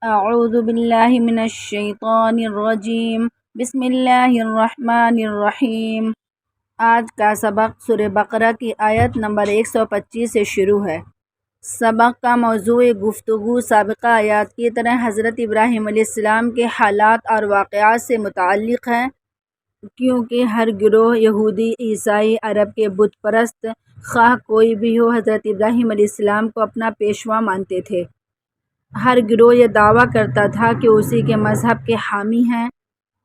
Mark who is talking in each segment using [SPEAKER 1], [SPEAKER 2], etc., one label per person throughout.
[SPEAKER 1] اعوذ باللہ من الشیطان الرجیم بسم اللہ الرحمن الرحیم۔ آج کا سبق سورہ بقرہ کی آیت نمبر 125 سے شروع ہے۔ سبق کا موضوع گفتگو سابقہ آیات کی طرح حضرت ابراہیم علیہ السلام کے حالات اور واقعات سے متعلق ہے، کیونکہ ہر گروہ یہودی، عیسائی، عرب کے بت پرست، خواہ کوئی بھی ہو، حضرت ابراہیم علیہ السلام کو اپنا پیشوا مانتے تھے۔ ہر گروہ یہ دعویٰ کرتا تھا کہ اسی کے مذہب کے حامی ہیں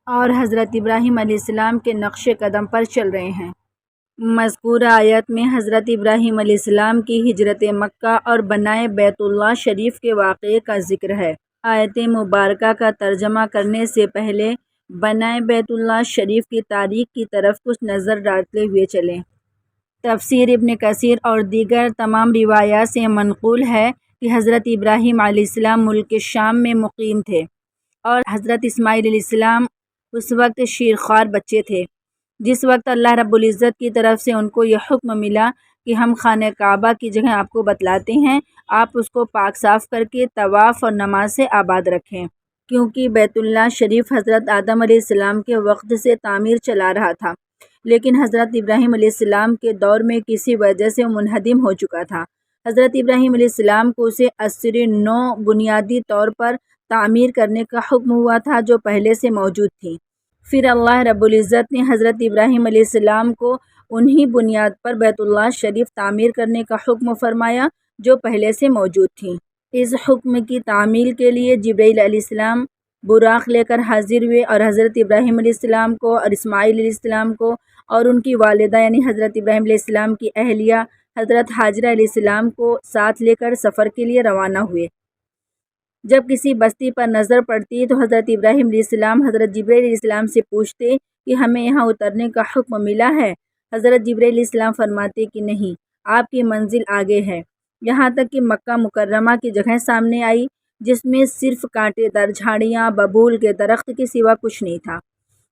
[SPEAKER 1] اور حضرت ابراہیم علیہ السلام کے نقش قدم پر چل رہے ہیں۔ مذکورہ آیت میں حضرت ابراہیم علیہ السلام کی ہجرت مکہ اور بنائے بیت اللہ شریف کے واقعے کا ذکر ہے۔ آیت مبارکہ کا ترجمہ کرنے سے پہلے بنائے بیت اللہ شریف کی تاریخ کی طرف کچھ نظر ڈالتے ہوئے چلیں۔ تفسیر ابن کثیر اور دیگر تمام روایات سے منقول ہے کہ حضرت ابراہیم علیہ السلام ملک شام میں مقیم تھے اور حضرت اسماعیل علیہ السلام اس وقت شیرخوار بچے تھے۔ جس وقت اللہ رب العزت کی طرف سے ان کو یہ حکم ملا کہ ہم خانہ کعبہ کی جگہ آپ کو بتلاتے ہیں، آپ اس کو پاک صاف کر کے طواف اور نماز سے آباد رکھیں، کیونکہ بیت اللہ شریف حضرت آدم علیہ السلام کے وقت سے تعمیر چلا رہا تھا، لیکن حضرت ابراہیم علیہ السلام کے دور میں کسی وجہ سے منہدم ہو چکا تھا۔ حضرت ابراہیم علیہ السلام کو اسے عصر نو بنیادی طور پر تعمیر کرنے کا حکم ہوا تھا جو پہلے سے موجود تھی۔ پھر اللہ رب العزت نے حضرت ابراہیم علیہ السلام کو انہی بنیاد پر بیت اللہ شریف تعمیر کرنے کا حکم فرمایا جو پہلے سے موجود تھی۔ اس حکم کی تعمیل کے لیے جبرائیل علیہ السلام براق لے کر حاضر ہوئے اور حضرت ابراہیم علیہ السلام کو اور اسماعیل علیہ السلام کو اور ان کی والدہ یعنی حضرت ابراہیم علیہ السلام کی اہلیہ حضرت حاجرہ علیہ السلام کو ساتھ لے کر سفر کے لیے روانہ ہوئے۔ جب کسی بستی پر نظر پڑتی تو حضرت ابراہیم علیہ السلام حضرت جبرائیل علیہ السلام سے پوچھتے کہ ہمیں یہاں اترنے کا حکم ملا ہے؟ حضرت جبرائیل علیہ السلام فرماتے کہ نہیں، آپ کی منزل آگے ہے، یہاں تک کہ مکہ مکرمہ کی جگہ سامنے آئی جس میں صرف کانٹے دار جھاڑیاں، ببول کے درخت کے سوا کچھ نہیں تھا۔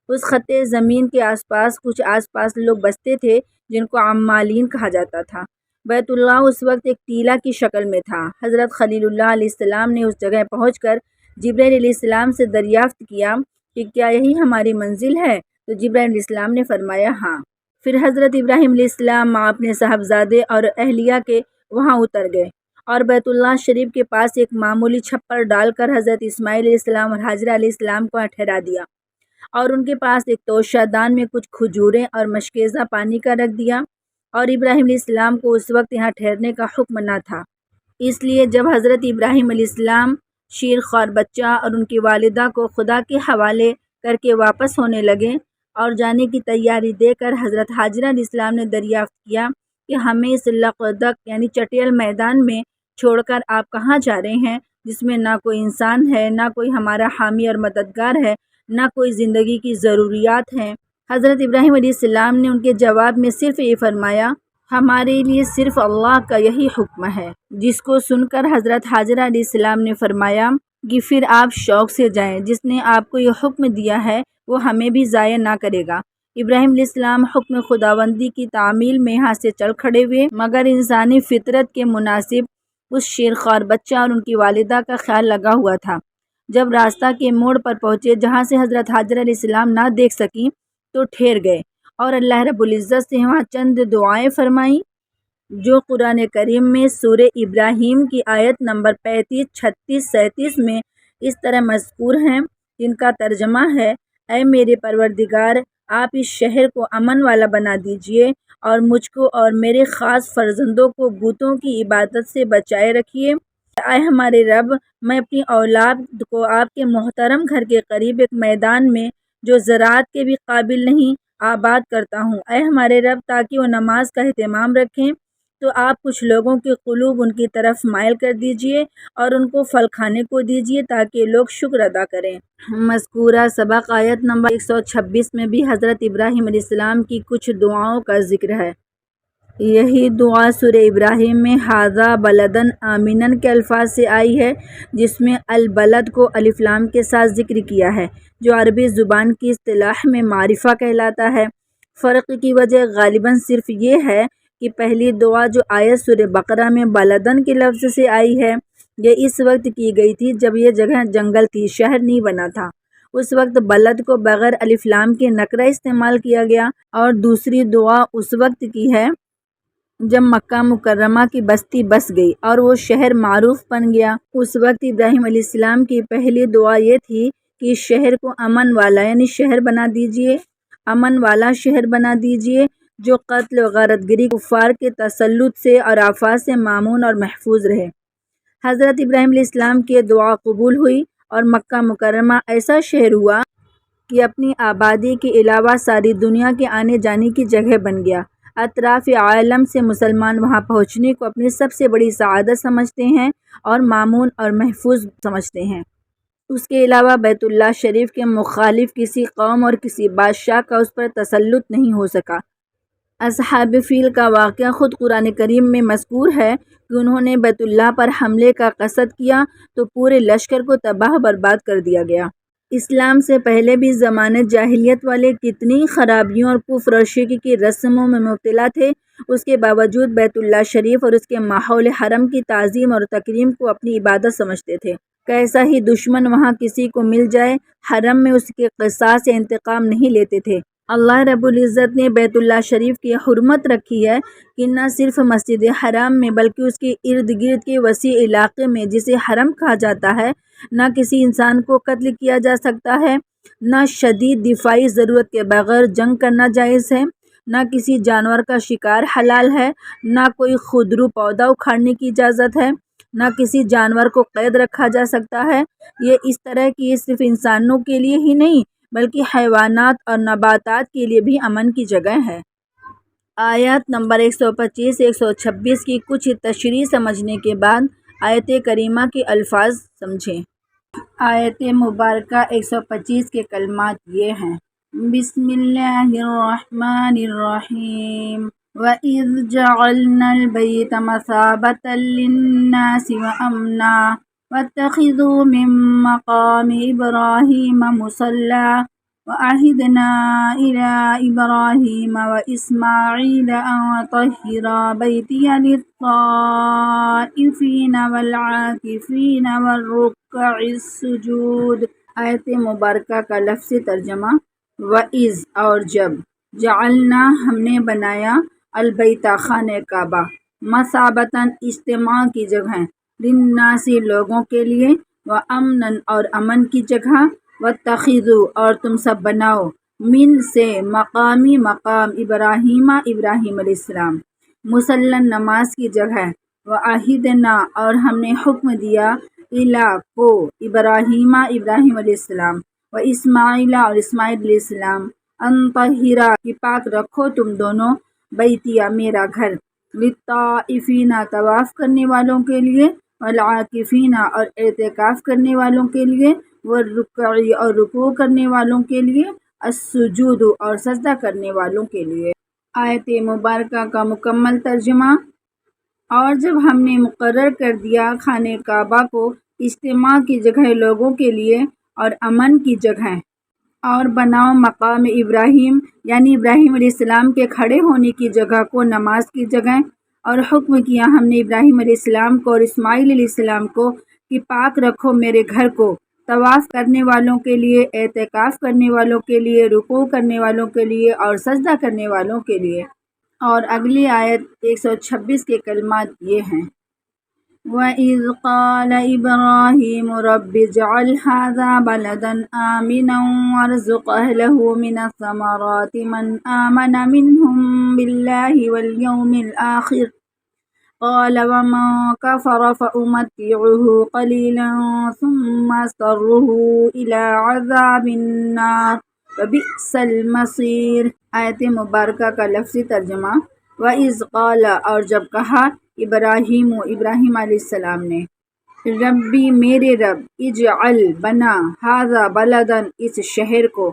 [SPEAKER 1] اس خطے زمین کے آس پاس لوگ بستے تھے جن کو عمالین کہا جاتا تھا۔ بیت اللہ اس وقت ایک ٹیلہ کی شکل میں تھا۔ حضرت خلیل اللہ علیہ السلام نے اس جگہ پہنچ کر جبرائیل علیہ السلام سے دریافت کیا کہ کیا یہی ہماری منزل ہے؟ تو جبرائیل علیہ السلام نے فرمایا ہاں۔ پھر حضرت ابراہیم علیہ السلام ماں اپنے صاحبزادے اور اہلیہ کے وہاں اتر گئے اور بیت اللہ شریف کے پاس ایک معمولی چھپر ڈال کر حضرت اسماعیل علیہ السلام اور حاجرہ علیہ السلام کو ٹھہرا دیا اور ان کے پاس ایک توشہ دان میں کچھ کھجوریں اور مشکیزہ پانی کا رکھ دیا، اور ابراہیم علیہ السلام کو اس وقت یہاں ٹھہرنے کا حکم نہ تھا۔ اس لیے جب حضرت ابراہیم علیہ السلام شیرخوار بچہ اور ان کی والدہ کو خدا کے حوالے کر کے واپس ہونے لگے اور جانے کی تیاری دے کر حضرت حاجرہ علیہ السلام نے دریافت کیا کہ ہمیں اس لقدق یعنی چٹیل میدان میں چھوڑ کر آپ کہاں جا رہے ہیں، جس میں نہ کوئی انسان ہے، نہ کوئی ہمارا حامی اور مددگار ہے، نہ کوئی زندگی کی ضروریات ہیں۔ حضرت ابراہیم علیہ السلام نے ان کے جواب میں صرف یہ فرمایا، ہمارے لیے صرف اللہ کا یہی حکم ہے، جس کو سن کر حضرت حاجرہ علیہ السلام نے فرمایا کہ پھر آپ شوق سے جائیں، جس نے آپ کو یہ حکم دیا ہے وہ ہمیں بھی ضائع نہ کرے گا۔ ابراہیم علیہ السلام حکم خداوندی کی تعمیل میں یہاں سے چل کھڑے ہوئے، مگر انسانی فطرت کے مناسب اس شیرخوار بچہ اور ان کی والدہ کا خیال لگا ہوا تھا۔ جب راستہ کے موڑ پر پہنچے جہاں سے حضرت حاجرہ علیہ السلام نہ دیکھ سکیں تو ٹھہر گئے اور اللہ رب العزت سے وہاں چند دعائیں فرمائیں جو قرآن کریم میں سورہ ابراہیم کی آیت نمبر 35، 36، 37 میں اس طرح مذکور ہیں، جن کا ترجمہ ہے: اے میرے پروردگار، آپ اس شہر کو امن والا بنا دیجئے اور مجھ کو اور میرے خاص فرزندوں کو بتوں کی عبادت سے بچائے رکھیے۔ اے ہمارے رب، میں اپنی اولاد کو آپ کے محترم گھر کے قریب ایک میدان میں جو زراعت کے بھی قابل نہیں آباد کرتا ہوں۔ اے ہمارے رب، تاکہ وہ نماز کا اہتمام رکھیں تو آپ کچھ لوگوں کے قلوب ان کی طرف مائل کر دیجئے اور ان کو پھل کھانے کو دیجئے تاکہ لوگ شکر ادا کریں۔ مذکورہ سبق آیت نمبر 126 میں بھی حضرت ابراہیم علیہ السلام کی کچھ دعاؤں کا ذکر ہے۔ یہی دعا سورہ ابراہیم میں ھذا بلدن آمنا کے الفاظ سے آئی ہے، جس میں البلد کو الف لام کے ساتھ ذکر کیا ہے، جو عربی زبان کی اصطلاح میں معرفہ کہلاتا ہے۔ فرق کی وجہ غالباً صرف یہ ہے کہ پہلی دعا جو آیت سورہ بقرہ میں بلدن کے لفظ سے آئی ہے یہ اس وقت کی گئی تھی جب یہ جگہ جنگل تھی، شہر نہیں بنا تھا۔ اس وقت بلد کو بغیر الف لام کے نکرہ استعمال کیا گیا، اور دوسری دعا اس وقت کی ہے جب مکہ مکرمہ کی بستی بس گئی اور وہ شہر معروف بن گیا۔ اس وقت ابراہیم علیہ السلام کی پہلی دعا یہ تھی کہ اس شہر کو امن والا یعنی شہر بنا دیجئے، امن والا شہر بنا دیجئے جو قتل و غارت گری کفار کے تسلط سے اور آفات سے مامون اور محفوظ رہے۔ حضرت ابراہیم علیہ السلام کی دعا قبول ہوئی اور مکہ مکرمہ ایسا شہر ہوا کہ اپنی آبادی کے علاوہ ساری دنیا کے آنے جانے کی جگہ بن گیا۔ اطراف عالم سے مسلمان وہاں پہنچنے کو اپنی سب سے بڑی سعادت سمجھتے ہیں اور مامون اور محفوظ سمجھتے ہیں۔ اس کے علاوہ بیت اللہ شریف کے مخالف کسی قوم اور کسی بادشاہ کا اس پر تسلط نہیں ہو سکا۔ اصحاب فیل کا واقعہ خود قرآن کریم میں مذکور ہے کہ انہوں نے بیت اللہ پر حملے کا قصد کیا تو پورے لشکر کو تباہ برباد کر دیا گیا۔ اسلام سے پہلے بھی زمانے جاہلیت والے کتنی خرابیوں اور کفر اور شرک کی رسموں میں مبتلا تھے، اس کے باوجود بیت اللہ شریف اور اس کے ماحول حرم کی تعظیم اور تکریم کو اپنی عبادت سمجھتے تھے۔ کیسا ہی دشمن وہاں کسی کو مل جائے، حرم میں اس کے قصاص یا انتقام نہیں لیتے تھے۔ اللہ رب العزت نے بیت اللہ شریف کی حرمت رکھی ہے کہ نہ صرف مسجد حرام میں بلکہ اس کے ارد گرد کے وسیع علاقے میں جسے حرم کہا جاتا ہے نہ کسی انسان کو قتل کیا جا سکتا ہے، نہ شدید دفاعی ضرورت کے بغیر جنگ کرنا جائز ہے، نہ کسی جانور کا شکار حلال ہے، نہ کوئی خودرو پودا اکھاڑنے کی اجازت ہے، نہ کسی جانور کو قید رکھا جا سکتا ہے۔ یہ اس طرح کی یہ صرف انسانوں کے لیے ہی نہیں بلکہ حیوانات اور نباتات کے لیے بھی امن کی جگہ ہے۔ آیات نمبر 125 سے 126 کی کچھ تشریح سمجھنے کے بعد آیت کریمہ کے الفاظ سمجھیں۔ آیت مبارکہ 125 کے کلمات یہ ہیں: بسم اللہ الرحمن الرحیم وَإِذْ جَعَلْنَا الْبَيْتَ مَثَابَةً لِلنَّاسِ وَأَمْنًا وَاتَّخِذُوا مِن مَّقَامِ إِبْرَاهِيمَ مُصَلًّى وَعَهِدْنَا إِلَىٰ إِبْرَاهِيمَ وَإِسْمَاعِيلَ أَن طَهِّرَا بَيْتِيَ لِلطَّائِفِينَ وَالْعَاكِفِينَ وَالرُّكَّعِ السُّجُودِ۔ آیت مبارکہ کا لفظی ترجمہ: وَإِذْ اور جب، جعلنا ہم نے بنایا، البیت خانہ کعبہ، مثابۃً اجتماع کی جگہ، للناس لوگوں کے لیے، وامنًا اور امن کی جگہ، واتخذوا اور تم سب بناؤ، من سے مقامی مقام ابراہیم ابراہیم علیہ السلام، مصلاً نماز کی جگہ، وعہدنا اور ہم نے حکم دیا، الی کو ابراہیم ابراہیم علیہ السلام، واسماعیل اور اسماعیل علیہ السلام، ان طہرا کہ پاک رکھو تم دونوں، بیتیا میرا گھر، للطائفین طواف کرنے والوں کے لیے، والعاکفین اور اعتکاف کرنے والوں کے لیے، والرکعی اور رکوع کرنے والوں کے لیے، السجود اور سجدہ کرنے والوں کے لیے۔ آیت مبارکہ کا مکمل ترجمہ: اور جب ہم نے مقرر کر دیا خانہ کعبہ کو اجتماع کی جگہ لوگوں کے لیے اور امن کی جگہ، اور بناؤ مقام ابراہیم یعنی ابراہیم علیہ السلام کے کھڑے ہونے کی جگہ کو نماز کی جگہ، اور حکم کیا ہم نے ابراہیم علیہ السلام کو اور اسماعیل علیہ السلام کو کہ پاک رکھو میرے گھر کو، طواف کرنے والوں کے لیے، اعتکاف کرنے والوں کے لیے، رکوع کرنے والوں کے لیے اور سجدہ کرنے والوں کے لیے۔ اور اگلی آیت 126 کے کلمات یہ ہیں: وَإِذْ قَالَ إِبْرَاهِيمُ رَبِّ اجْعَلْ هَٰذَا بَلَدًا آمِنًا وَارْزُقْ أَهْلَهُ مِنَ الثَّمَرَاتِ مَنْ آمَنَ مِنْهُم بِاللَّهِ وَالْيَوْمِ الْآخِرِ قَالَ وَمَن كَفَرَ فَأُمَتِّعُهُ قَلِيلًا ثُمَّ أَضْطَرُّهُ إِلَىٰ عَذَابِ النَّارِ وَبِئْسَ الْمَصِيرُ۔ آیت مبارکہ کا لفظی ترجمہ: وَإِذْ قَالَ اور جب کہا، ابراہیم علیہ السلام نے، ربی میرے رب، اجعل بنا، ھذا بلدن اس شہر کو،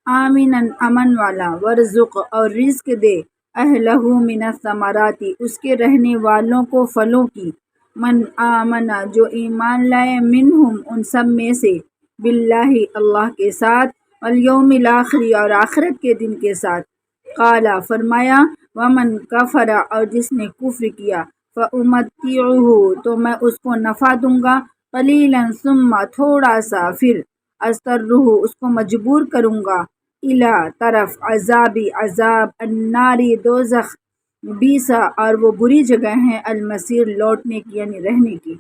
[SPEAKER 1] آمناً امن والا، وارزق اور رزق دے، اہلہ من الثمرات اس کے رہنے والوں کو پھلوں کی، من آمنا جو ایمان لائے، منہم ان سب میں سے، باللہ اللہ کے ساتھ، والیوم الآخر اور آخرت کے دن کے ساتھ، قال فرمایا، ومن کفر اور جس نے کفر کیا، فَأُمَتِّعُهُ تو میں اس کو نفع دوں گا، قلیلاً ثم تھوڑا سا، پھر اضطرہ اس کو مجبور کروں گا، الی طرف عذابی عذاب، الناری دوزخ، بیسا اور وہ بری جگہ ہے، المصیر لوٹنے کی یعنی رہنے کی۔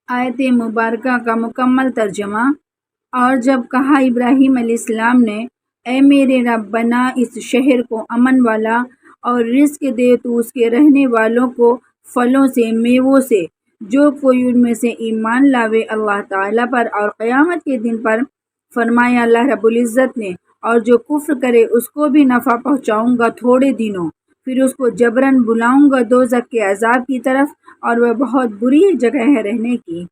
[SPEAKER 1] آیت مبارکہ کا مکمل ترجمہ۔ اور جب کہا ابراہیم علیہ السلام نے، اے میرے رب بنا اس شہر کو امن والا اور رزق دے تو اس کے رہنے والوں کو پھلوں سے، میووں سے، جو کوئی ان میں سے ایمان لاوے اللہ تعالیٰ پر اور قیامت کے دن پر۔ فرمایا اللہ رب العزت نے، اور جو کفر کرے اس کو بھی نفع پہنچاؤں گا تھوڑے دنوں، پھر اس کو جبراً بلاؤں گا دوزخ کے عذاب کی طرف، اور وہ بہت بری جگہ ہے رہنے کی۔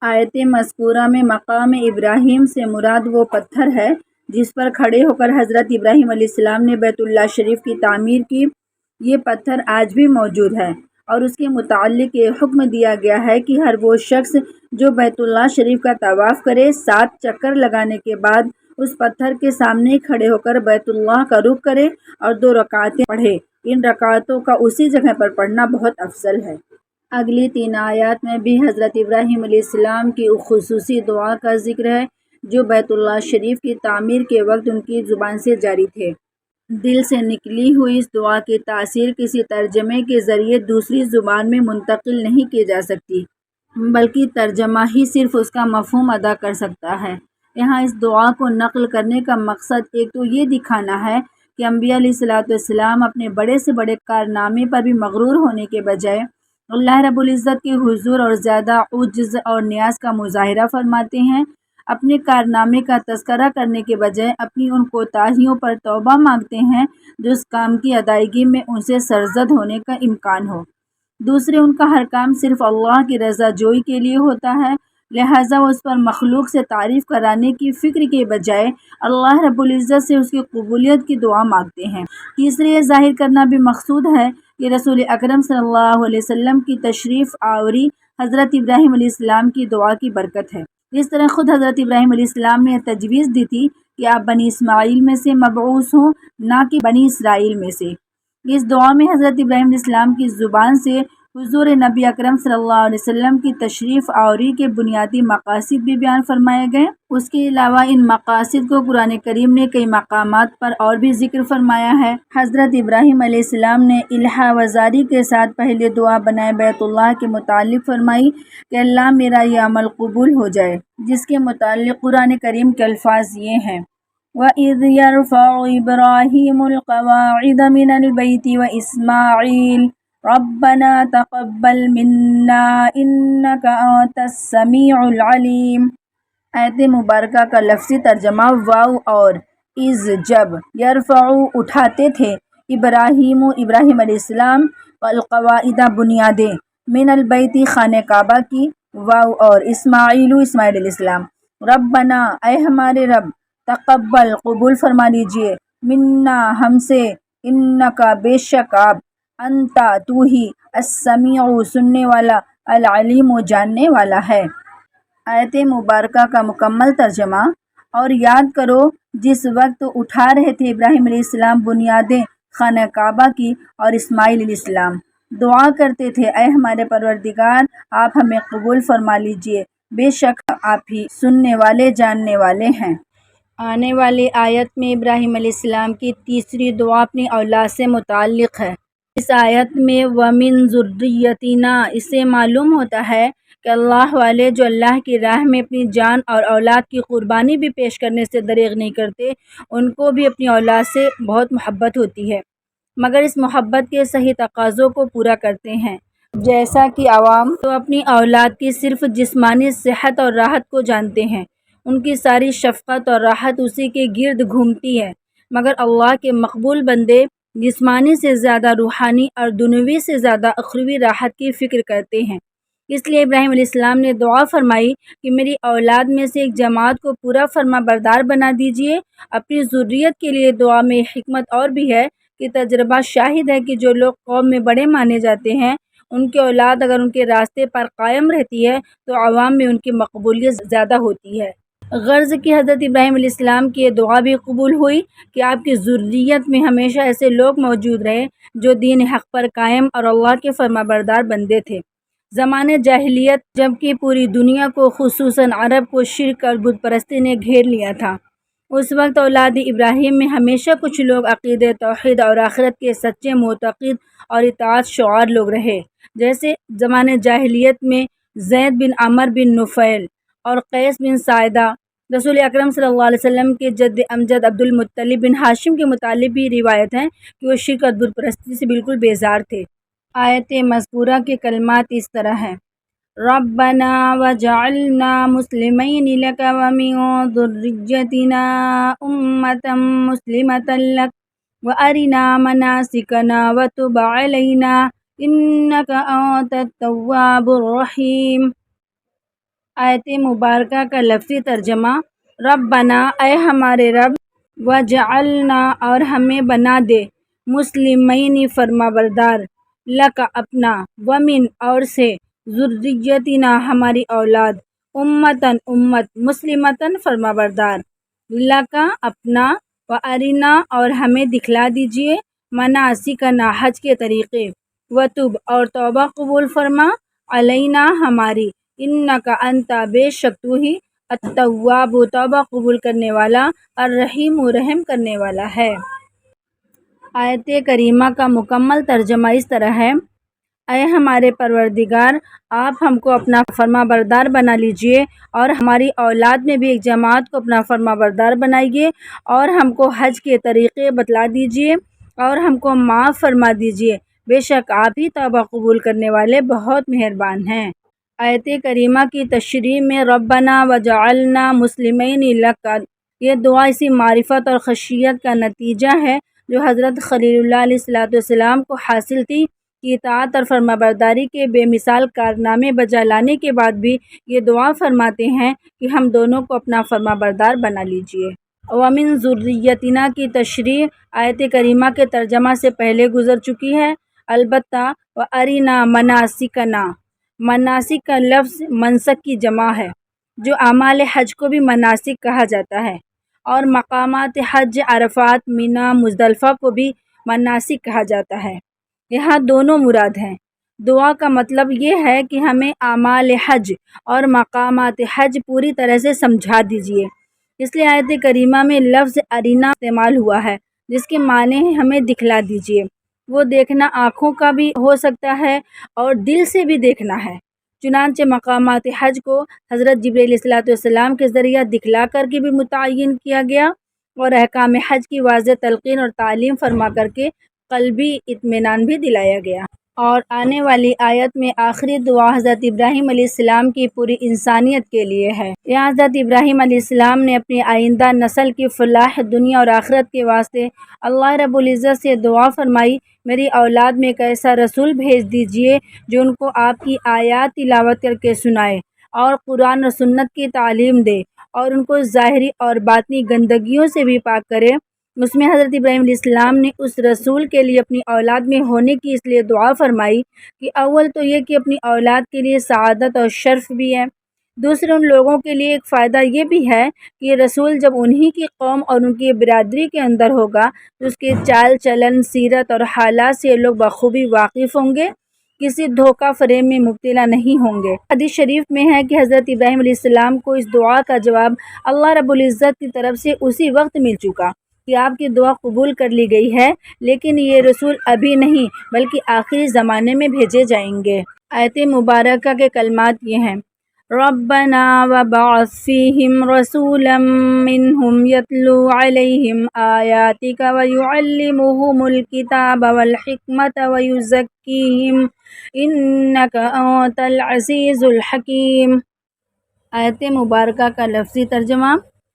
[SPEAKER 1] آیت مذکورہ میں مقام ابراہیم سے مراد وہ پتھر ہے جس پر کھڑے ہو کر حضرت ابراہیم علیہ السلام نے بیت اللہ شریف کی تعمیر کی۔ یہ پتھر آج بھی موجود ہے، اور اس کے متعلق یہ حکم دیا گیا ہے کہ ہر وہ شخص جو بیت اللہ شریف کا طواف کرے، 7 چکر لگانے کے بعد اس پتھر کے سامنے کھڑے ہو کر بیت اللہ کا رخ کرے اور 2 رکعتیں پڑھے۔ ان رکعتوں کا اسی جگہ پر پڑھنا بہت افضل ہے۔ اگلی 3 آیات میں بھی حضرت ابراہیم علیہ السلام کی خصوصی دعا کا ذکر ہے جو بیت اللہ شریف کی تعمیر کے وقت ان کی زبان سے جاری تھے۔ دل سے نکلی ہوئی اس دعا کی تاثیر کسی ترجمے کے ذریعے دوسری زبان میں منتقل نہیں کی جا سکتی، بلکہ ترجمہ ہی صرف اس کا مفہوم ادا کر سکتا ہے۔ یہاں اس دعا کو نقل کرنے کا مقصد ایک تو یہ دکھانا ہے کہ انبیاء علیہ السلام اپنے بڑے سے بڑے کارنامے پر بھی مغرور ہونے کے بجائے اللہ رب العزت کے حضور اور زیادہ عجز اور نیاز کا مظاہرہ فرماتے ہیں۔ اپنے کارنامے کا تذکرہ کرنے کے بجائے اپنی ان کوتاہیوں پر توبہ مانگتے ہیں جو اس کام کی ادائیگی میں ان سے سرزد ہونے کا امکان ہو۔ دوسرے، ان کا ہر کام صرف اللہ کی رضا جوئی کے لیے ہوتا ہے، لہٰذا وہ اس پر مخلوق سے تعریف کرانے کی فکر کے بجائے اللہ رب العزت سے اس کی قبولیت کی دعا مانگتے ہیں۔ تیسرے، یہ ظاہر کرنا بھی مقصود ہے کہ رسول اکرم صلی اللہ علیہ وسلم کی تشریف آوری حضرت ابراہیم علیہ السلام کی دعا کی برکت ہے۔ اس طرح خود حضرت ابراہیم علیہ السلام نے تجویز دی تھی کہ آپ بنی اسماعیل میں سے مبعوث ہوں، نہ کہ بنی اسرائیل میں سے۔ اس دعا میں حضرت ابراہیم علیہ السلام کی زبان سے حضور نبی اکرم صلی اللہ علیہ وسلم کی تشریف آوری کے بنیادی مقاصد بھی بیان فرمائے گئے۔ اس کے علاوہ ان مقاصد کو قرآن کریم نے کئی مقامات پر اور بھی ذکر فرمایا ہے۔ حضرت ابراہیم علیہ السلام نے الہا وزاری کے ساتھ پہلے دعا بنائے بیت اللہ کے متعلق فرمائی کہ اللہ میرا یہ عمل قبول ہو جائے، جس کے متعلق قرآن کریم کے الفاظ یہ ہیں: وَإِذْ يَرْفَعُ إِبْرَاهِيمُ الْقَوَاعِدَ مِنَ الْبَيْتِ وَإِسْمَاعِيلُ رَبَّنَا تَقَبَّلْ مِنَّا إِنَّكَ أَنْتَ السَّمِيعُ الْعَلِيمُ۔ آیت مبارکہ کا لفظی ترجمہ: واو اور از جب، یرفعو اٹھاتے تھے، ابراہیم ابراہیم علیہ السلام، القواعد بنیادیں، من البیت خانہ کعبہ کی، واو اور اسماعیل اسماعیل علیہ السلام، ربنا اے ہمارے رب، تقبل قبول فرما لیجئے، منا ہم سے، انکا بے شک آپ، انتا تو ہی، السمیع سننے والا، العلیم جاننے والا ہے۔ آیت مبارکہ کا مکمل ترجمہ: اور یاد کرو جس وقت اٹھا رہے تھے ابراہیم علیہ السلام بنیادیں خانہ کعبہ کی اور اسماعیل علیہ السلام، دعا کرتے تھے اے ہمارے پروردگار آپ ہمیں قبول فرما لیجئے، بے شک آپ ہی سننے والے جاننے والے ہیں۔ آنے والی آیت میں ابراہیم علیہ السلام کی تیسری دعا اپنی اولاد سے متعلق ہے۔ اس آیت میں وَمِن ذُرِّيَّتِنَا اس سے معلوم ہوتا ہے کہ اللہ والے جو اللہ کی راہ میں اپنی جان اور اولاد کی قربانی بھی پیش کرنے سے دریغ نہیں کرتے، ان کو بھی اپنی اولاد سے بہت محبت ہوتی ہے، مگر اس محبت کے صحیح تقاضوں کو پورا کرتے ہیں۔ جیسا کہ عوام تو اپنی اولاد کی صرف جسمانی صحت اور راحت کو جانتے ہیں، ان کی ساری شفقت اور راحت اسی کے گرد گھومتی ہے، مگر اللہ کے مقبول بندے جسمانی سے زیادہ روحانی اور دنیوی سے زیادہ اخروی راحت کی فکر کرتے ہیں۔ اس لیے ابراہیم علیہ السلام نے دعا فرمائی کہ میری اولاد میں سے ایک جماعت کو پورا فرما بردار بنا دیجئے۔ اپنی ذریت کے لیے دعا میں حکمت اور بھی ہے کہ تجربہ شاہد ہے کہ جو لوگ قوم میں بڑے مانے جاتے ہیں، ان کی اولاد اگر ان کے راستے پر قائم رہتی ہے تو عوام میں ان کی مقبولیت زیادہ ہوتی ہے۔ غرض کہ حضرت ابراہیم علیہ السلام کی یہ دعا بھی قبول ہوئی کہ آپ کی ذریت میں ہمیشہ ایسے لوگ موجود رہے جو دین حق پر قائم اور اللہ کے فرما بردار بندے تھے۔ زمانے جاہلیت جبکہ پوری دنیا کو خصوصاً عرب کو شرک اور بت پرستی نے گھیر لیا تھا، اس وقت اولاد ابراہیم میں ہمیشہ کچھ لوگ عقیدہ توحید اور آخرت کے سچے معتقد اور اطاعت شعار لوگ رہے، جیسے زمانے جاہلیت میں زید بن عمر بن نفیل اور قیس بن ساعدہ۔ رسول اکرم صلی اللہ علیہ وسلم کے جد امجد عبد المطلب بن ہاشم کے متعلق بھی روایت ہے کہ وہ شرک اور بت پرستی سے بالکل بیزار تھے۔ آیت مذکورہ کے کلمات اس طرح ہیں: ربنا وجعلنا مسلمین لک ومن ذریتنا امة مسلمة لک وارنا مناسکنا وتب علینا انک انت التواب الرحیم۔ آیت مبارکہ کا لفظی ترجمہ: ربنا اے ہمارے رب، وجعلنا اور ہمیں بنا دے، مسلمین فرما بردار، لک اپنا، ومن اور سے، ذریتنا ہماری اولاد، امتن امت، مسلمتن فرما بردار، لک اپنا، وارنا اور ہمیں دکھلا دیجئے، مناسکنا حج کے طریقے، وتب اور توبہ قبول فرما، علینا ہماری، انک انت بے شک تو ہی، التواب توبہ قبول کرنے والا، الرحیم رحم کرنے والا ہے۔ آیت کریمہ کا مکمل ترجمہ اس طرح ہے: اے ہمارے پروردگار، آپ ہم کو اپنا فرما بردار بنا لیجئے اور ہماری اولاد میں بھی ایک جماعت کو اپنا فرما بردار بنائیے، اور ہم کو حج کے طریقے بتلا دیجئے اور ہم کو معاف فرما دیجئے، بے شک آپ ہی توبہ قبول کرنے والے بہت مہربان ہیں۔ آیت کریمہ کی تشریح میں ربنا وجعلنا مسلمین لک، یہ دعا اسی معرفت اور خشیت کا نتیجہ ہے جو حضرت خلیل اللہ علیہ السلام کو حاصل تھی کہ اطاعت اور فرما برداری کے بے مثال کارنامے بجا لانے کے بعد بھی یہ دعا فرماتے ہیں کہ ہم دونوں کو اپنا فرما بردار بنا لیجئے۔ ومن ذریتنا کی تشریح آیت کریمہ کے ترجمہ سے پہلے گزر چکی ہے، البتہ وَأَرِنَا مَنَاسِكَنَا، مناسک کا لفظ منسک کی جمع ہے، جو اعمال حج کو بھی مناسک کہا جاتا ہے، اور مقامات حج عرفات، مینا، مزدلفہ کو بھی مناسک کہا جاتا ہے۔ یہاں دونوں مراد ہیں۔ دعا کا مطلب یہ ہے کہ ہمیں اعمال حج اور مقامات حج پوری طرح سے سمجھا دیجیے۔ اس لیے آیت کریمہ میں لفظ ارینا استعمال ہوا ہے، جس کے معنی ہے ہمیں دکھلا دیجیے۔ وہ دیکھنا آنکھوں کا بھی ہو سکتا ہے اور دل سے بھی دیکھنا ہے۔ چنانچہ مقامات حج کو حضرت جبرائیل علیہ السلام کے ذریعہ دکھلا کر کے بھی متعین کیا گیا، اور احکام حج کی واضح تلقین اور تعلیم فرما کر کے قلبی اطمینان بھی دلایا گیا۔ اور آنے والی آیت میں آخری دعا حضرت ابراہیم علیہ السلام کی پوری انسانیت کے لیے ہے۔ یہاں حضرت ابراہیم علیہ السلام نے اپنی آئندہ نسل کی فلاح دنیا اور آخرت کے واسطے اللہ رب العزت سے دعا فرمائی، میری اولاد میں ایک ایسا رسول بھیج دیجئے جو ان کو آپ کی آیات تلاوت کر کے سنائے اور قرآن اور سنت کی تعلیم دے، اور ان کو ظاہری اور باطنی گندگیوں سے بھی پاک کرے۔ اس میں حضرت ابراہیم علیہ السلام نے اس رسول کے لیے اپنی اولاد میں ہونے کی اس لیے دعا فرمائی کہ اول تو یہ کہ اپنی اولاد کے لیے سعادت اور شرف بھی ہے، دوسرے ان لوگوں کے لیے ایک فائدہ یہ بھی ہے کہ یہ رسول جب انہی کی قوم اور ان کی برادری کے اندر ہوگا تو اس کے چال چلن، سیرت اور حالات سے یہ لوگ بخوبی واقف ہوں گے، کسی دھوکہ فریب میں مبتلا نہیں ہوں گے۔ حدیث شریف میں ہے کہ حضرت ابراہیم علیہ السلام کو اس دعا کا جواب اللہ رب العزت کی طرف سے اسی وقت مل چکا کہ آپ کی دعا قبول کر لی گئی ہے، لیکن یہ رسول ابھی نہیں بلکہ آخری زمانے میں بھیجے جائیں گے۔ آیت مبارکہ کے کلمات یہ ہیں: ربنا وبعث فیہم رسولا منہم یتلو علیہم آیاتک ویعلمہم الکتاب والحکمت ویزکیہم انک انت العزیز الحکیم۔ آیت مبارکہ کا لفظی ترجمہ: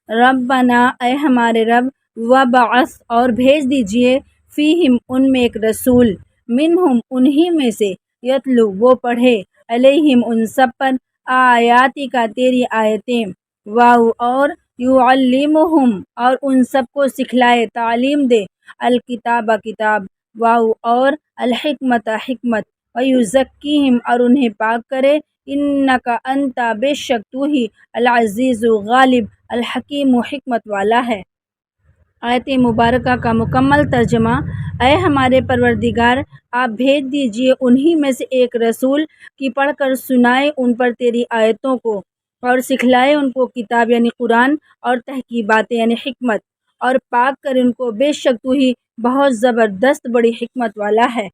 [SPEAKER 1] ربنا اے ہمارے رب، وبعث اور بھیج دیجئے، فیہم ان میں ایک رسول، منہم انہی میں سے، یتلو وہ پڑھے، علیہم ان سب پر، آیاتی کا تیری آیتیں، واو اور یعلمہم اور ان سب کو سکھلائے، تعلیم دے، الکتاب کتاب، واو اور الحکمت حکمت، ویزکیہم اور انہیں پاک کرے، انک انت بے شک تو ہی، العزیز غالب، الحکیم و حکمت والا ہے۔ آیت مبارکہ کا مکمل ترجمہ: اے ہمارے پروردگار، آپ بھیج دیجئے انہی میں سے ایک رسول کہ پڑھ کر سنائے ان پر تیری آیتوں کو اور سکھلائے ان کو کتاب یعنی قرآن اور تحقیبات یعنی حکمت، اور پاک کر ان کو، بے شک تو ہی بہت زبردست بڑی حکمت والا ہے۔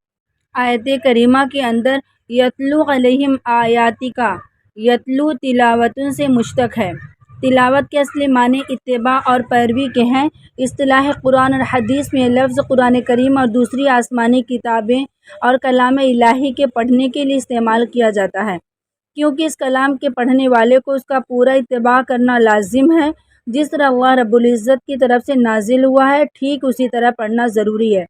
[SPEAKER 1] آیت کریمہ کے اندر یتلو علیہم آیاتکا، یتلو تلاوتن سے مشتق ہے۔ تلاوت کے اصلی معنی اتباع اور پیروی کے ہیں۔ اصطلاح قرآن اور حدیث میں یہ لفظ قرآن کریم اور دوسری آسمانی کتابیں اور کلام الہی کے پڑھنے کے لیے استعمال کیا جاتا ہے، کیونکہ اس کلام کے پڑھنے والے کو اس کا پورا اتباع کرنا لازم ہے۔ جس طرح اللہ رب العزت کی طرف سے نازل ہوا ہے، ٹھیک اسی طرح پڑھنا ضروری ہے۔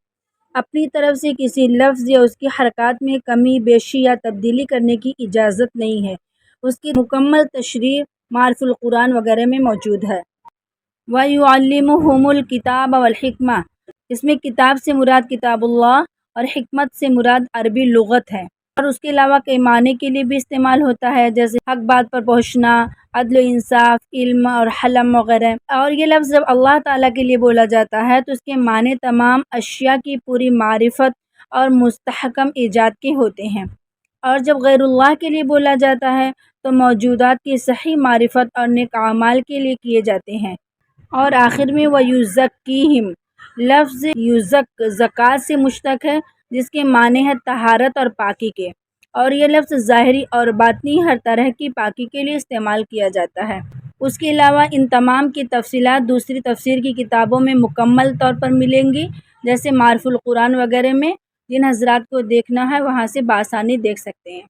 [SPEAKER 1] اپنی طرف سے کسی لفظ یا اس کی حرکات میں کمی بیشی یا تبدیلی کرنے کی اجازت نہیں ہے۔ اس کی مکمل تشریح معارف القرآن وغیرہ میں موجود ہے۔ وَيُعَلِّمُهُمُ الْكِتَابَ وَالْحِکْمَةَ، اس میں کتاب سے مراد کتاب اللہ اور حکمت سے مراد عربی لغت ہے، اور اس کے علاوہ کئی معنی کے لیے بھی استعمال ہوتا ہے، جیسے حق بات پر پہنچنا، عدل و انصاف، علم اور حلم وغیرہ۔ اور یہ لفظ جب اللہ تعالیٰ کے لیے بولا جاتا ہے تو اس کے معنی تمام اشیاء کی پوری معرفت اور مستحکم ایجاد کے ہوتے ہیں، اور جب غیر اللہ کے لیے بولا جاتا ہے تو موجودات کی صحیح معرفت اور نیک اعمال کے لیے کیے جاتے ہیں۔ اور آخر میں وَيُزَكِّيهِمْ، لفظ یزک زکوٰۃ سے مشتق ہے، جس کے معنی ہے طہارت اور پاکی کے، اور یہ لفظ ظاہری اور باطنی ہر طرح کی پاکی کے لیے استعمال کیا جاتا ہے۔ اس کے علاوہ ان تمام کی تفصیلات دوسری تفسیر کی کتابوں میں مکمل طور پر ملیں گی، جیسے معارف القرآن وغیرہ میں۔ جن حضرات کو دیکھنا ہے وہاں سے بآسانی دیکھ سکتے ہیں۔